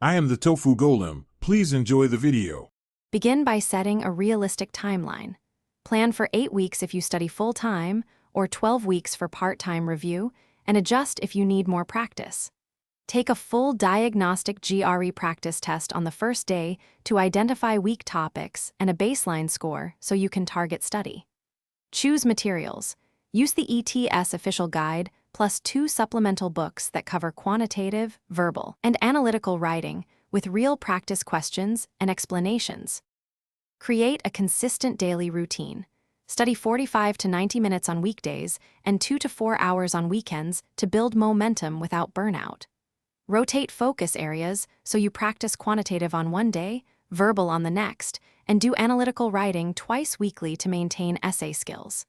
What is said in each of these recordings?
I am the Tofu Golem. Please enjoy the video. Begin by setting a realistic timeline. Plan for 8 weeks if you study full-time or 12 weeks for part-time review, and adjust if you need more practice. Take a full diagnostic GRE practice test on the first day to identify weak topics and a baseline score so you can target study. Choose materials. Use the ETS official guide plus 2 supplemental books that cover quantitative, verbal, and analytical writing with real practice questions and explanations. Create a consistent daily routine. Study 45 to 90 minutes on weekdays and 2 to 4 hours on weekends to build momentum without burnout. Rotate focus areas so you practice quantitative on one day, verbal on the next, and do analytical writing twice weekly to maintain essay skills.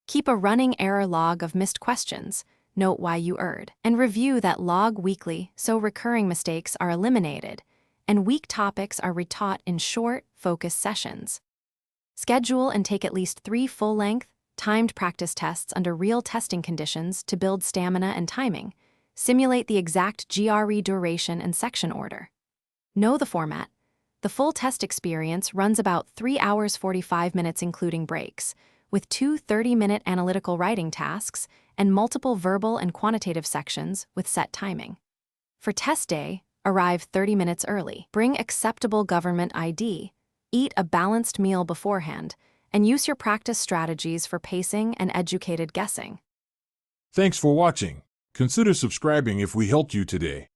Keep a running error log of missed questions, note why you erred, and review that log weekly so recurring mistakes are eliminated and weak topics are retaught in short, focused sessions. Schedule and take at least 3 full-length, timed practice tests under real testing conditions to build stamina and timing. Simulate the exact GRE duration and section order. Know the format. The full test experience runs about 3 hours 45 minutes including breaks, with 2 30-minute analytical writing tasks and multiple verbal and quantitative sections with set timing. For test day, arrive 30 minutes early. Bring acceptable government ID. Eat a balanced meal beforehand, and use your practice strategies for pacing and educated guessing. Thanks for watching. Consider subscribing if we helped you today.